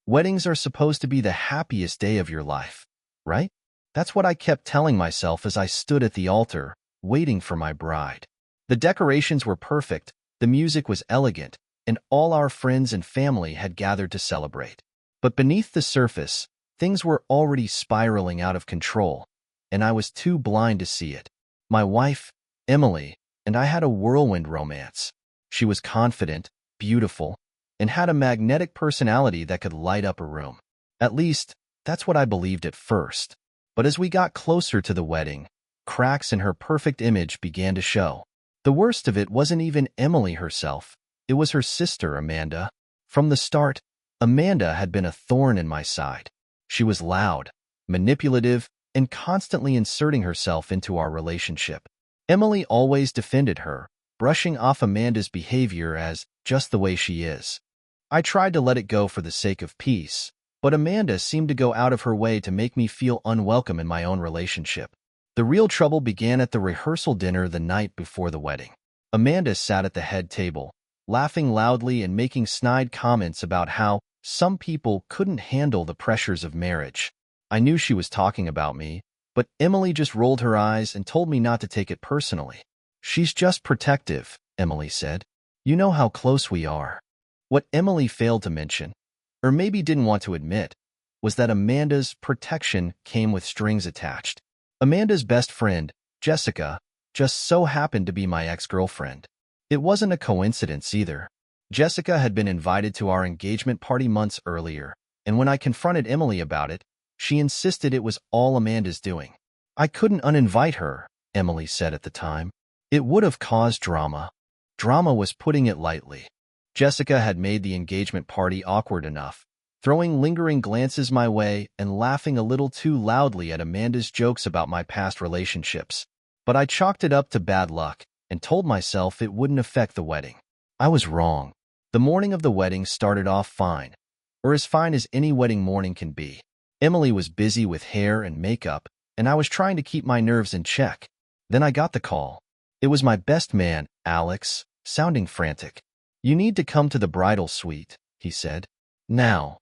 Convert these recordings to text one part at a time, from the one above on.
Weddings are supposed to be the happiest day of your life, right? That's what I kept telling myself as I stood at the altar, waiting for my bride. The decorations were perfect, the music was elegant, and all our friends and family had gathered to celebrate. But beneath the surface, things were already spiraling out of control, and I was too blind to see it. My wife, Emily, and I had a whirlwind romance. She was confident, beautiful, and had a magnetic personality that could light up a room. At least, that's what I believed at first. But as we got closer to the wedding, cracks in her perfect image began to show. The worst of it wasn't even Emily herself. It was her sister, Amanda. From the start, Amanda had been a thorn in my side. She was loud, manipulative, and constantly inserting herself into our relationship. Emily always defended her, brushing off Amanda's behavior as just the way she is. I tried to let it go for the sake of peace, but Amanda seemed to go out of her way to make me feel unwelcome in my own relationship. The real trouble began at the rehearsal dinner the night before the wedding. Amanda sat at the head table, laughing loudly and making snide comments about how some people couldn't handle the pressures of marriage. I knew she was talking about me, but Emily just rolled her eyes and told me not to take it personally. "She's just protective," Emily said. "You know how close we are." What Emily failed to mention, or maybe didn't want to admit, was that Amanda's protection came with strings attached. Amanda's best friend, Jessica, just so happened to be my ex-girlfriend. It wasn't a coincidence either. Jessica had been invited to our engagement party months earlier, and when I confronted Emily about it, she insisted it was all Amanda's doing. "I couldn't uninvite her," Emily said at the time. "It would have caused drama." Drama was putting it lightly. Jessica had made the engagement party awkward enough, throwing lingering glances my way and laughing a little too loudly at Amanda's jokes about my past relationships. But I chalked it up to bad luck and told myself it wouldn't affect the wedding. I was wrong. The morning of the wedding started off fine, or as fine as any wedding morning can be. Emily was busy with hair and makeup, and I was trying to keep my nerves in check. Then I got the call. It was my best man, Alex, sounding frantic. "You need to come to the bridal suite," he said. Now,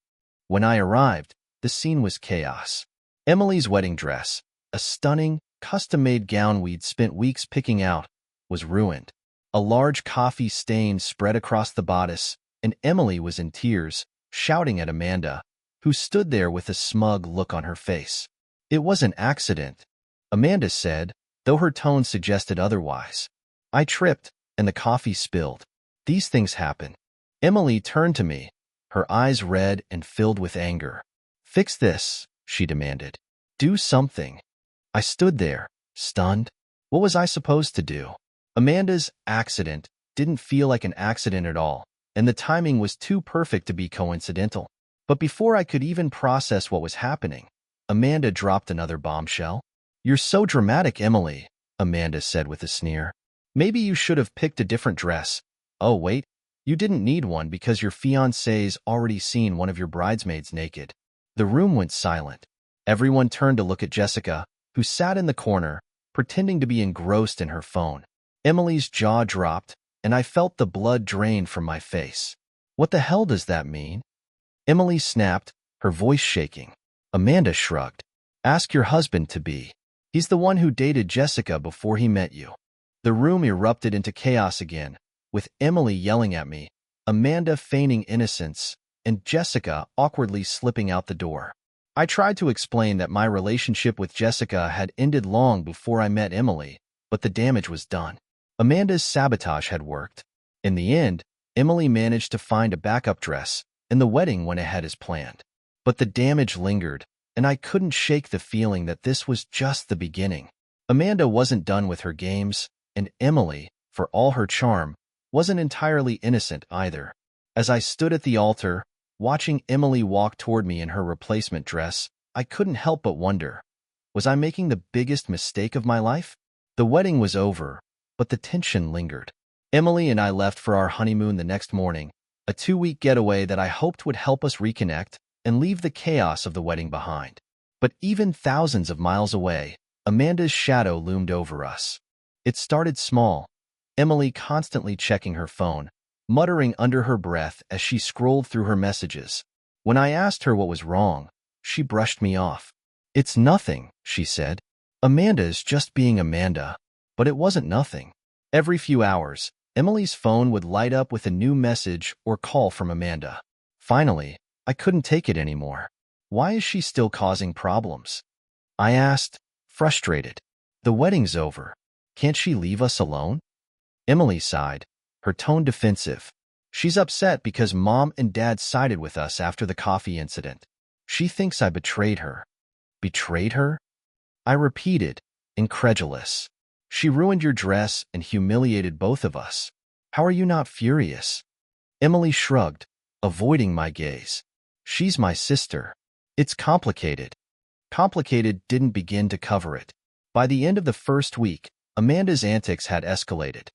when I arrived, the scene was chaos. Emily's wedding dress, a stunning, custom-made gown we'd spent weeks picking out, was ruined. A large coffee stain spread across the bodice, and Emily was in tears, shouting at Amanda, who stood there with a smug look on her face. "It was an accident," Amanda said, though her tone suggested otherwise. "I tripped, and the coffee spilled. These things happen." Emily turned to me, her eyes red and filled with anger. "Fix this," she demanded. "Do something." I stood there, stunned. What was I supposed to do? Amanda's accident didn't feel like an accident at all, and the timing was too perfect to be coincidental. But before I could even process what was happening, Amanda dropped another bombshell. "You're so dramatic, Emily," Amanda said with a sneer. "Maybe you should have picked a different dress. Oh, wait, you didn't need one because your fiancé's already seen one of your bridesmaids naked." The room went silent. Everyone turned to look at Jessica, who sat in the corner, pretending to be engrossed in her phone. Emily's jaw dropped, and I felt the blood drain from my face. "What the hell does that mean?" Emily snapped, her voice shaking. Amanda shrugged. "Ask your husband to be. He's the one who dated Jessica before he met you." The room erupted into chaos again, with Emily yelling at me, Amanda feigning innocence, and Jessica awkwardly slipping out the door. I tried to explain that my relationship with Jessica had ended long before I met Emily, but the damage was done. Amanda's sabotage had worked. In the end, Emily managed to find a backup dress, and the wedding went ahead as planned. But the damage lingered, and I couldn't shake the feeling that this was just the beginning. Amanda wasn't done with her games, and Emily, for all her charm, wasn't entirely innocent either. As I stood at the altar, watching Emily walk toward me in her replacement dress, I couldn't help but wonder, was I making the biggest mistake of my life? The wedding was over, but the tension lingered. Emily and I left for our honeymoon the next morning, a 2-week getaway that I hoped would help us reconnect and leave the chaos of the wedding behind. But even thousands of miles away, Amanda's shadow loomed over us. It started small, Emily constantly checking her phone, muttering under her breath as she scrolled through her messages. When I asked her what was wrong, she brushed me off. "It's nothing," she said. "Amanda is just being Amanda." But it wasn't nothing. Every few hours, Emily's phone would light up with a new message or call from Amanda. Finally, I couldn't take it anymore. "Why is she still causing problems?" I asked, frustrated. "The wedding's over. Can't she leave us alone?" Emily sighed, her tone defensive. "She's upset because Mom and Dad sided with us after the coffee incident. She thinks I betrayed her." "Betrayed her?" I repeated, incredulous. "She ruined your dress and humiliated both of us. How are you not furious?" Emily shrugged, avoiding my gaze. "She's my sister. It's complicated." Complicated didn't begin to cover it. By the end of the first week, Amanda's antics had escalated.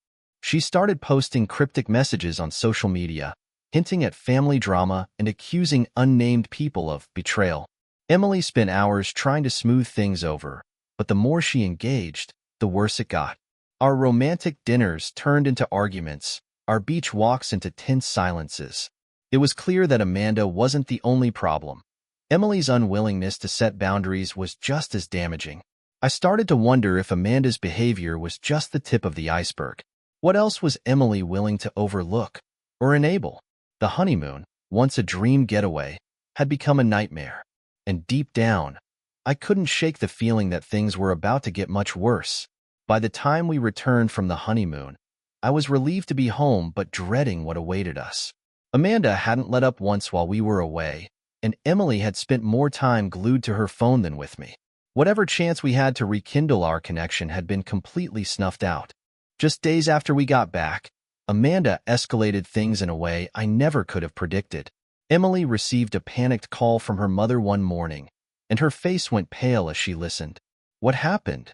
She started posting cryptic messages on social media, hinting at family drama and accusing unnamed people of betrayal. Emily spent hours trying to smooth things over, but the more she engaged, the worse it got. Our romantic dinners turned into arguments, our beach walks into tense silences. It was clear that Amanda wasn't the only problem. Emily's unwillingness to set boundaries was just as damaging. I started to wonder if Amanda's behavior was just the tip of the iceberg. What else was Emily willing to overlook or enable? The honeymoon, once a dream getaway, had become a nightmare. And deep down, I couldn't shake the feeling that things were about to get much worse. By the time we returned from the honeymoon, I was relieved to be home but dreading what awaited us. Amanda hadn't let up once while we were away, and Emily had spent more time glued to her phone than with me. Whatever chance we had to rekindle our connection had been completely snuffed out. Just days after we got back, Amanda escalated things in a way I never could have predicted. Emily received a panicked call from her mother one morning, and her face went pale as she listened. "What happened?"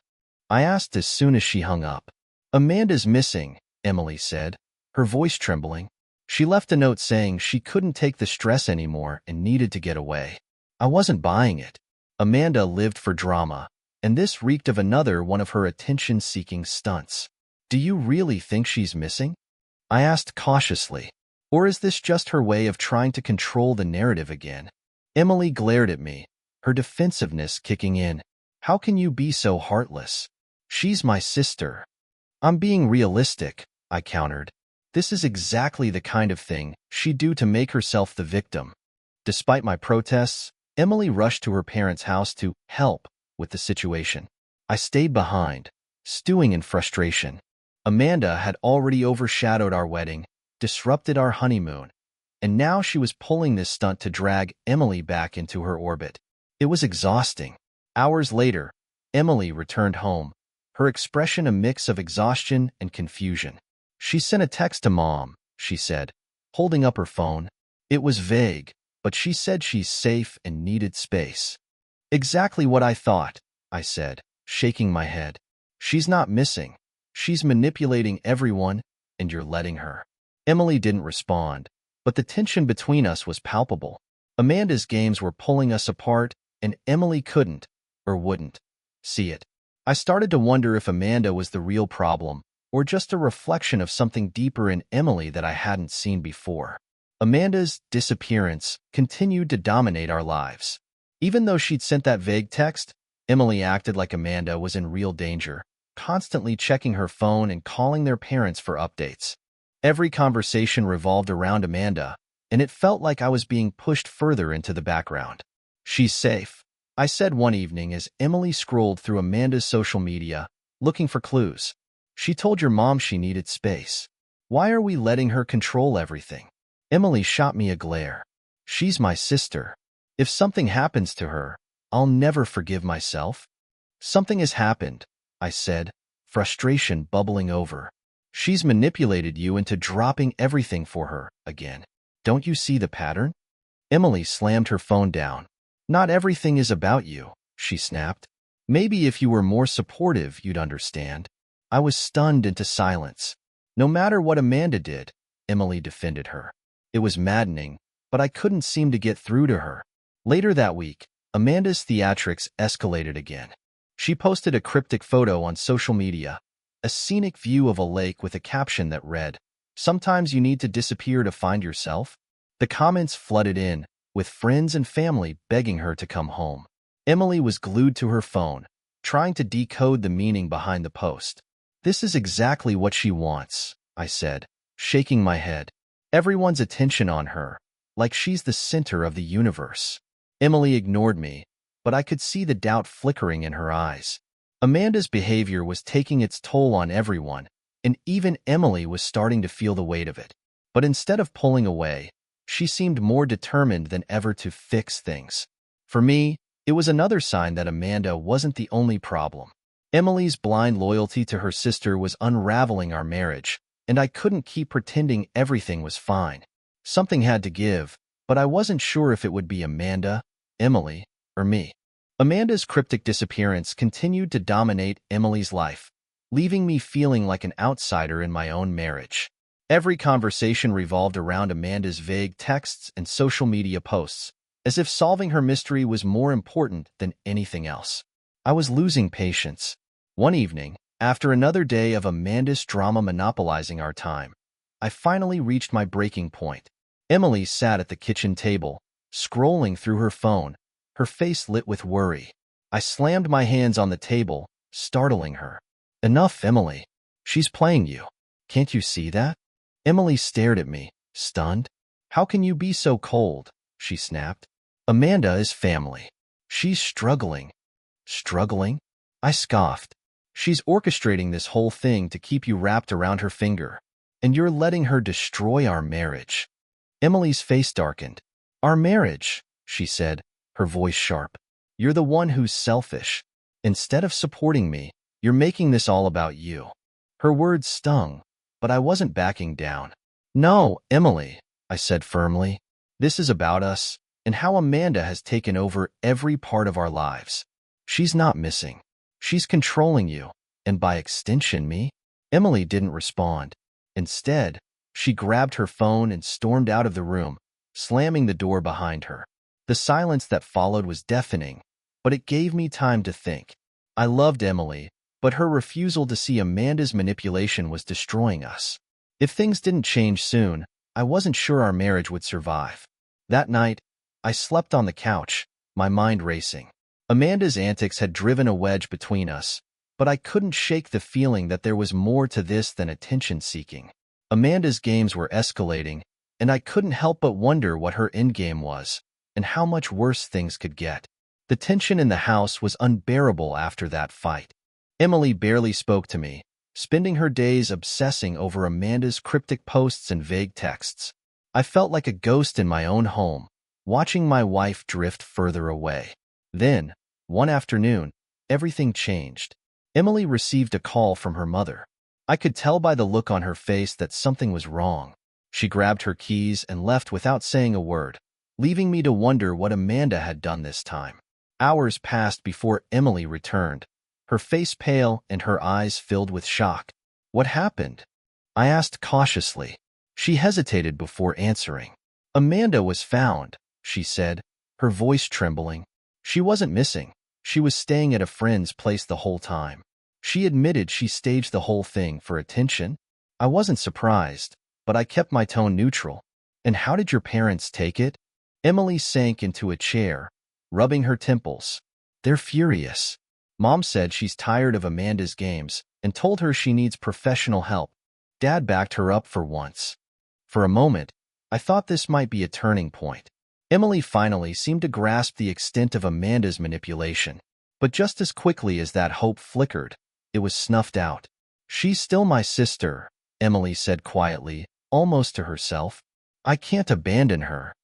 I asked as soon as she hung up. "Amanda's missing," Emily said, her voice trembling. "She left a note saying she couldn't take the stress anymore and needed to get away." I wasn't buying it. Amanda lived for drama, and this reeked of another one of her attention-seeking stunts. "Do you really think she's missing?" I asked cautiously. "Or is this just her way of trying to control the narrative again?" Emily glared at me, her defensiveness kicking in. "How can you be so heartless? She's my sister." "I'm being realistic," I countered. "This is exactly the kind of thing she'd do to make herself the victim." Despite my protests, Emily rushed to her parents' house to help with the situation. I stayed behind, stewing in frustration. Amanda had already overshadowed our wedding, disrupted our honeymoon, and now she was pulling this stunt to drag Emily back into her orbit. It was exhausting. Hours later, Emily returned home, her expression a mix of exhaustion and confusion. "She sent a text to Mom," she said, holding up her phone. "It was vague, but she said she's safe and needed space." "Exactly what I thought," I said, shaking my head. "She's not missing. She's manipulating everyone, and you're letting her." Emily didn't respond, but the tension between us was palpable. Amanda's games were pulling us apart, and Emily couldn't, or wouldn't, see it. I started to wonder if Amanda was the real problem, or just a reflection of something deeper in Emily that I hadn't seen before. Amanda's disappearance continued to dominate our lives. Even though she'd sent that vague text, Emily acted like Amanda was in real danger, constantly checking her phone and calling their parents for updates. Every conversation revolved around Amanda, and it felt like I was being pushed further into the background. "She's safe," I said one evening as Emily scrolled through Amanda's social media, looking for clues. "She told your mom she needed space. Why are we letting her control everything?" Emily shot me a glare. "She's my sister. If something happens to her, I'll never forgive myself." "Something has happened," I said, frustration bubbling over. "She's manipulated you into dropping everything for her again. Don't you see the pattern?" Emily slammed her phone down. "Not everything is about you," she snapped. "Maybe if you were more supportive, you'd understand." I was stunned into silence. "No matter what Amanda did," Emily defended her. It was maddening, but I couldn't seem to get through to her. Later that week, Amanda's theatrics escalated again. She posted a cryptic photo on social media, a scenic view of a lake with a caption that read, "Sometimes you need to disappear to find yourself." The comments flooded in, with friends and family begging her to come home. Emily was glued to her phone, trying to decode the meaning behind the post. "This is exactly what she wants," I said, shaking my head. "Everyone's attention on her, like she's the center of the universe." Emily ignored me, but I could see the doubt flickering in her eyes. Amanda's behavior was taking its toll on everyone, and even Emily was starting to feel the weight of it. But instead of pulling away, she seemed more determined than ever to fix things. For me, it was another sign that Amanda wasn't the only problem. Emily's blind loyalty to her sister was unraveling our marriage, and I couldn't keep pretending everything was fine. Something had to give, but I wasn't sure if it would be Amanda, Emily, or me. Amanda's cryptic disappearance continued to dominate Emily's life, leaving me feeling like an outsider in my own marriage. Every conversation revolved around Amanda's vague texts and social media posts, as if solving her mystery was more important than anything else. I was losing patience. One evening, after another day of Amanda's drama monopolizing our time, I finally reached my breaking point. Emily sat at the kitchen table, scrolling through her phone, her face lit with worry. I slammed my hands on the table, startling her. "Enough, Emily. She's playing you. Can't you see that?" Emily stared at me, stunned. "How can you be so cold?" she snapped. "Amanda is family. She's struggling." "Struggling?" I scoffed. "She's orchestrating this whole thing to keep you wrapped around her finger, and you're letting her destroy our marriage." Emily's face darkened. "Our marriage," she said, her voice sharp. "You're the one who's selfish. Instead of supporting me, you're making this all about you." Her words stung, but I wasn't backing down. "No, Emily," I said firmly. "This is about us, and how Amanda has taken over every part of our lives. She's not missing. She's controlling you, and by extension me." Emily didn't respond. Instead, she grabbed her phone and stormed out of the room, slamming the door behind her. The silence that followed was deafening, but it gave me time to think. I loved Emily, but her refusal to see Amanda's manipulation was destroying us. If things didn't change soon, I wasn't sure our marriage would survive. That night, I slept on the couch, my mind racing. Amanda's antics had driven a wedge between us, but I couldn't shake the feeling that there was more to this than attention-seeking. Amanda's games were escalating, and I couldn't help but wonder what her endgame was, and how much worse things could get. The tension in the house was unbearable after that fight. Emily barely spoke to me, spending her days obsessing over Amanda's cryptic posts and vague texts. I felt like a ghost in my own home, watching my wife drift further away. Then, one afternoon, everything changed. Emily received a call from her mother. I could tell by the look on her face that something was wrong. She grabbed her keys and left without saying a word, leaving me to wonder what Amanda had done this time. Hours passed before Emily returned, her face pale and her eyes filled with shock. "What happened?" I asked cautiously. She hesitated before answering. "Amanda was found," she said, her voice trembling. "She wasn't missing. She was staying at a friend's place the whole time." She admitted she staged the whole thing for attention. I wasn't surprised, but I kept my tone neutral. "And how did your parents take it?" Emily sank into a chair, rubbing her temples. "They're furious. Mom said she's tired of Amanda's games and told her she needs professional help. Dad backed her up for once." For a moment, I thought this might be a turning point. Emily finally seemed to grasp the extent of Amanda's manipulation. But just as quickly as that hope flickered, it was snuffed out. "She's still my sister," Emily said quietly, almost to herself. "I can't abandon her."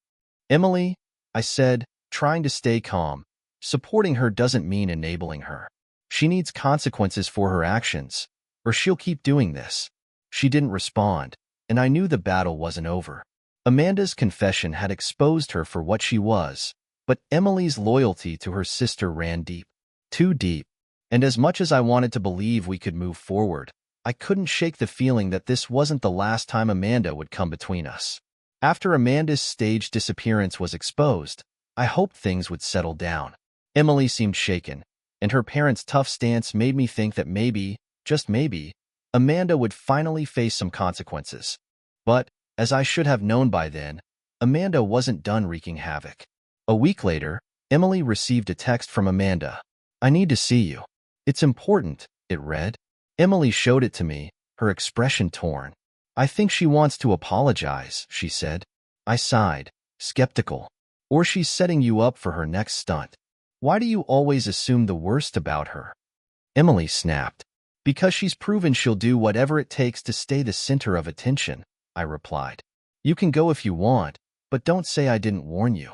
"Emily," I said, trying to stay calm, "supporting her doesn't mean enabling her. She needs consequences for her actions, or she'll keep doing this." She didn't respond, and I knew the battle wasn't over. Amanda's confession had exposed her for what she was, but Emily's loyalty to her sister ran deep. Too deep. And as much as I wanted to believe we could move forward, I couldn't shake the feeling that this wasn't the last time Amanda would come between us. After Amanda's staged disappearance was exposed, I hoped things would settle down. Emily seemed shaken, and her parents' tough stance made me think that maybe, just maybe, Amanda would finally face some consequences. But, as I should have known by then, Amanda wasn't done wreaking havoc. A week later, Emily received a text from Amanda. "I need to see you. It's important," it read. Emily showed it to me, her expression torn. "I think she wants to apologize," she said. I sighed, skeptical. "Or she's setting you up for her next stunt. Why do you always assume the worst about her?" Emily snapped. "Because she's proven she'll do whatever it takes to stay the center of attention," I replied. "You can go if you want, but don't say I didn't warn you."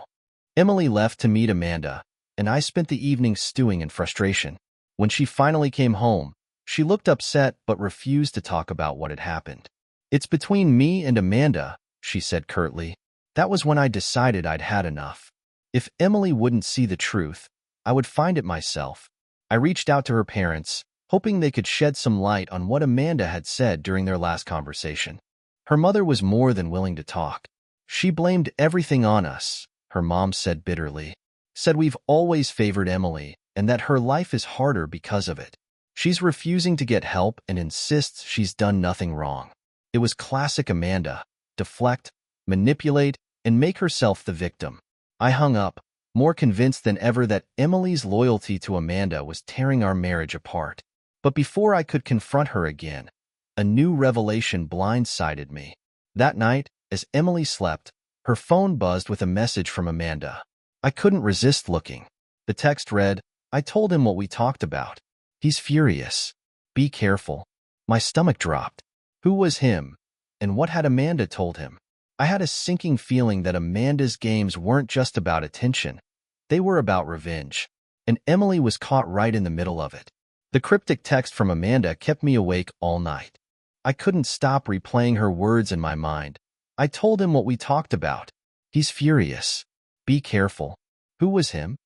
Emily left to meet Amanda, and I spent the evening stewing in frustration. When she finally came home, she looked upset but refused to talk about what had happened. "It's between me and Amanda," she said curtly. That was when I decided I'd had enough. If Emily wouldn't see the truth, I would find it myself. I reached out to her parents, hoping they could shed some light on what Amanda had said during their last conversation. Her mother was more than willing to talk. "She blamed everything on us," her mom said bitterly. "Said we've always favored Emily and that her life is harder because of it. She's refusing to get help and insists she's done nothing wrong." It was classic Amanda: deflect, manipulate, and make herself the victim. I hung up, more convinced than ever that Emily's loyalty to Amanda was tearing our marriage apart. But before I could confront her again, a new revelation blindsided me. That night, as Emily slept, her phone buzzed with a message from Amanda. I couldn't resist looking. The text read, "I told him what we talked about. He's furious. Be careful." My stomach dropped. Who was him? And what had Amanda told him? I had a sinking feeling that Amanda's games weren't just about attention. They were about revenge. And Emily was caught right in the middle of it. The cryptic text from Amanda kept me awake all night. I couldn't stop replaying her words in my mind. "I told him what we talked about. He's furious. Be careful." Who was him?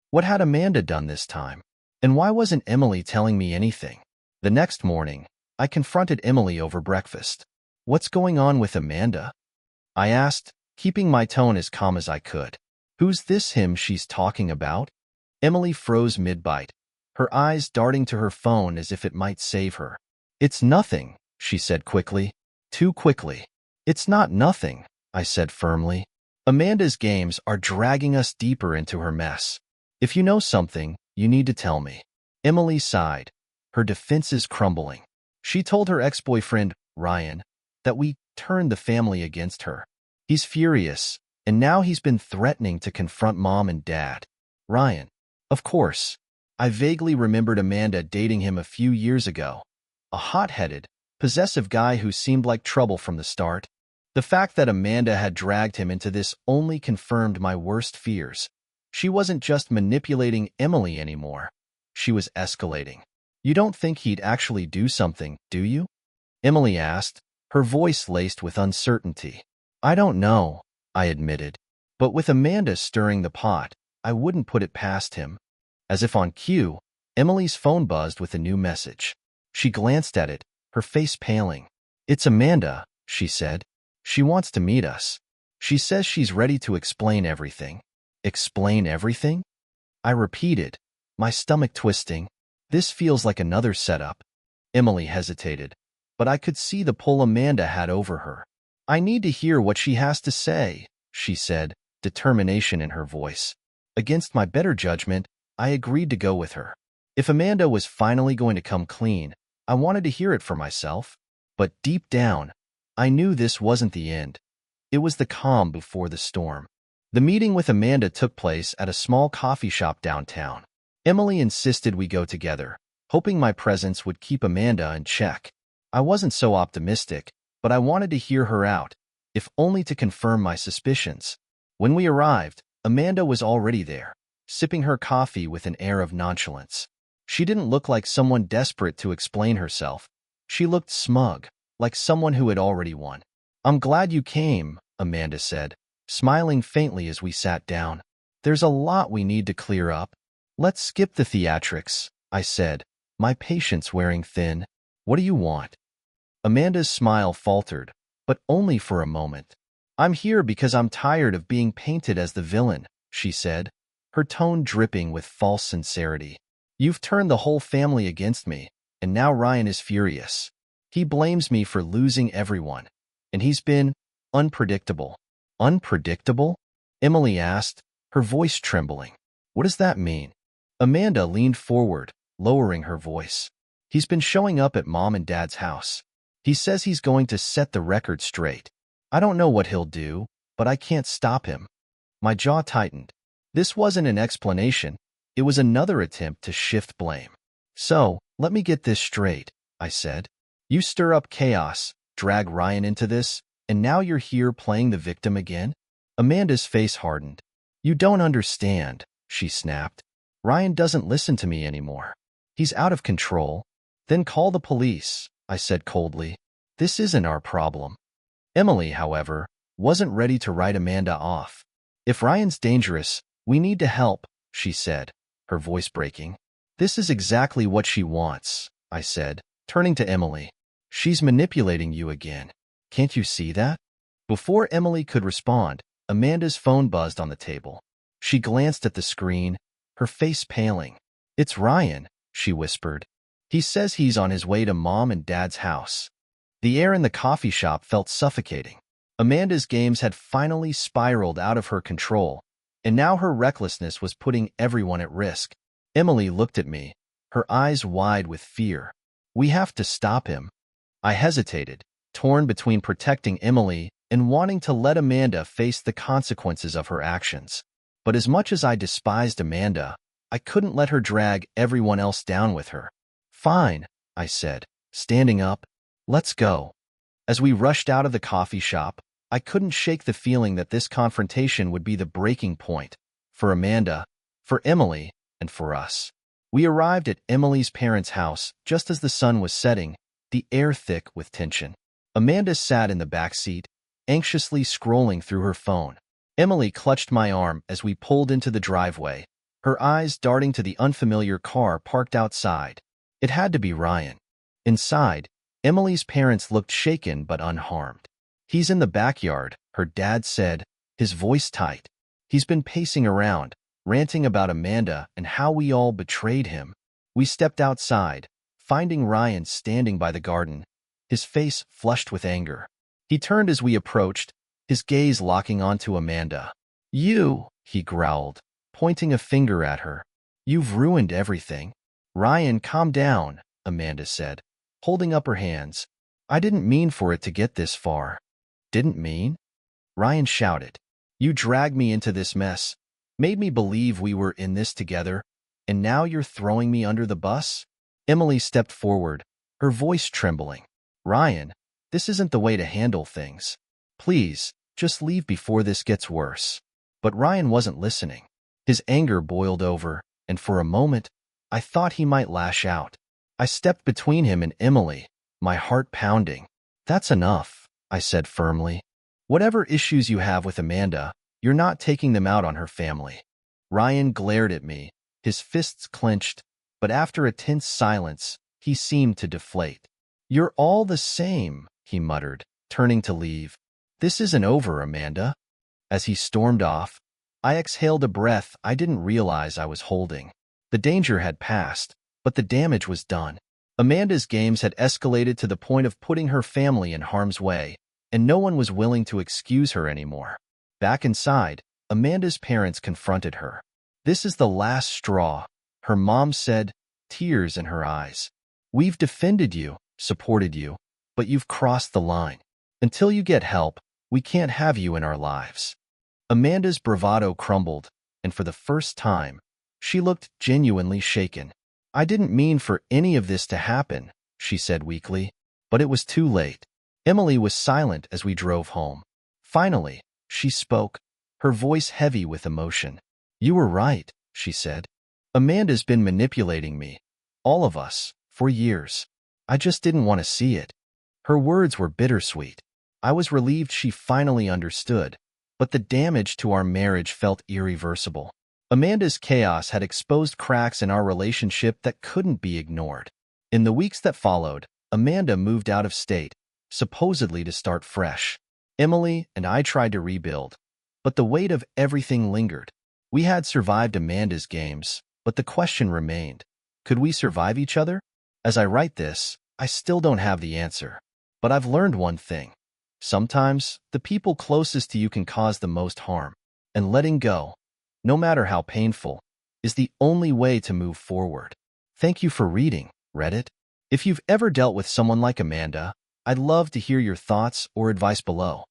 What had Amanda done this time? And why wasn't Emily telling me anything? The next morning, I confronted Emily over breakfast. "What's going on with Amanda?" I asked, keeping my tone as calm as I could. "Who's this him she's talking about?" Emily froze mid-bite, her eyes darting to her phone as if it might save her. "It's nothing," she said quickly. Too quickly. "It's not nothing," I said firmly. "Amanda's games are dragging us deeper into her mess. If you know something, you need to tell me." Emily sighed, her defenses crumbling. She told her ex-boyfriend, Ryan, that we turned the family against her. He's furious, and now he's been threatening to confront Mom and Dad. Ryan. Of course. I vaguely remembered Amanda dating him a few years ago. A hot-headed, possessive guy who seemed like trouble from the start. The fact that Amanda had dragged him into this only confirmed my worst fears. She wasn't just manipulating Emily anymore. She was escalating. "You don't think he'd actually do something, do you?" Emily asked, her voice laced with uncertainty. "I don't know," I admitted. But with Amanda stirring the pot, I wouldn't put it past him. As if on cue, Emily's phone buzzed with a new message. She glanced at it, her face paling. "It's Amanda," she said. "She wants to meet us. She says she's ready to explain everything." "Explain everything?" I repeated, my stomach twisting. "This feels like another setup." Emily hesitated, but I could see the pull Amanda had over her. "I need to hear what she has to say," she said, determination in her voice. Against my better judgment, I agreed to go with her. If Amanda was finally going to come clean, I wanted to hear it for myself. But deep down, I knew this wasn't the end. It was the calm before the storm. The meeting with Amanda took place at a small coffee shop downtown. Emily insisted we go together, hoping my presence would keep Amanda in check. I wasn't so optimistic, but I wanted to hear her out, if only to confirm my suspicions. When we arrived, Amanda was already there, sipping her coffee with an air of nonchalance. She didn't look like someone desperate to explain herself. She looked smug, like someone who had already won. "I'm glad you came," Amanda said, smiling faintly as we sat down. "There's a lot we need to clear up." "Let's skip the theatrics," I said, my patience wearing thin. "What do you want?" Amanda's smile faltered, but only for a moment. "I'm here because I'm tired of being painted as the villain," she said, her tone dripping with false sincerity. "You've turned the whole family against me, and now Ryan is furious. He blames me for losing everyone, and he's been unpredictable, Unpredictable? Emily asked, her voice trembling. What does that mean? Amanda leaned forward, lowering her voice. He's been showing up at Mom and Dad's house. He says he's going to set the record straight. I don't know what he'll do, but I can't stop him. My jaw tightened. This wasn't an explanation. It was another attempt to shift blame. So, let me get this straight, I said. You stir up chaos, drag Ryan into this, and now you're here playing the victim again? Amanda's face hardened. You don't understand, she snapped. Ryan doesn't listen to me anymore. He's out of control. Then call the police, I said coldly. This isn't our problem. Emily, however, wasn't ready to write Amanda off. If Ryan's dangerous, we need to help, she said, her voice breaking. This is exactly what she wants, I said, turning to Emily. She's manipulating you again. Can't you see that? Before Emily could respond, Amanda's phone buzzed on the table. She glanced at the screen, her face paling. It's Ryan, she whispered. He says he's on his way to Mom and Dad's house. The air in the coffee shop felt suffocating. Amanda's games had finally spiraled out of her control, and now her recklessness was putting everyone at risk. Emily looked at me, her eyes wide with fear. We have to stop him. I hesitated, torn between protecting Emily and wanting to let Amanda face the consequences of her actions. But as much as I despised Amanda, I couldn't let her drag everyone else down with her. Fine, I said, standing up. Let's go. As we rushed out of the coffee shop, I couldn't shake the feeling that this confrontation would be the breaking point for Amanda, for Emily, and for us. We arrived at Emily's parents' house just as the sun was setting, the air thick with tension. Amanda sat in the back seat, anxiously scrolling through her phone. Emily clutched my arm as we pulled into the driveway, her eyes darting to the unfamiliar car parked outside. It had to be Ryan. Inside, Emily's parents looked shaken but unharmed. He's in the backyard, her dad said, his voice tight. He's been pacing around, ranting about Amanda and how we all betrayed him. We stepped outside, finding Ryan standing by the garden, his face flushed with anger. He turned as we approached, his gaze locking onto Amanda. You, he growled, pointing a finger at her. You've ruined everything. Ryan, calm down, Amanda said, holding up her hands. I didn't mean for it to get this far. Didn't mean? Ryan shouted. You dragged me into this mess, made me believe we were in this together, and now you're throwing me under the bus? Emily stepped forward, her voice trembling. Ryan, this isn't the way to handle things. Please, just leave before this gets worse. But Ryan wasn't listening. His anger boiled over, and for a moment, I thought he might lash out. I stepped between him and Emily, my heart pounding. That's enough, I said firmly. Whatever issues you have with Amanda, you're not taking them out on her family. Ryan glared at me, his fists clenched, but after a tense silence, he seemed to deflate. You're all the same, he muttered, turning to leave. This isn't over, Amanda. As he stormed off, I exhaled a breath I didn't realize I was holding. The danger had passed, but the damage was done. Amanda's games had escalated to the point of putting her family in harm's way, and no one was willing to excuse her anymore. Back inside, Amanda's parents confronted her. This is the last straw, her mom said, tears in her eyes. We've defended you, supported you, but you've crossed the line. Until you get help, we can't have you in our lives. Amanda's bravado crumbled, and for the first time, she looked genuinely shaken. I didn't mean for any of this to happen, she said weakly, but it was too late. Emily was silent as we drove home. Finally, she spoke, her voice heavy with emotion. You were right, she said. Amanda's been manipulating me, all of us, for years. I just didn't want to see it. Her words were bittersweet. I was relieved she finally understood, but the damage to our marriage felt irreversible. Amanda's chaos had exposed cracks in our relationship that couldn't be ignored. In the weeks that followed, Amanda moved out of state, supposedly to start fresh. Emily and I tried to rebuild, but the weight of everything lingered. We had survived Amanda's games, but the question remained, could we survive each other? As I write this, I still don't have the answer. But I've learned one thing. Sometimes, the people closest to you can cause the most harm, and letting go, no matter how painful, is the only way to move forward. Thank you for reading, Reddit. If you've ever dealt with someone like Amanda, I'd love to hear your thoughts or advice below.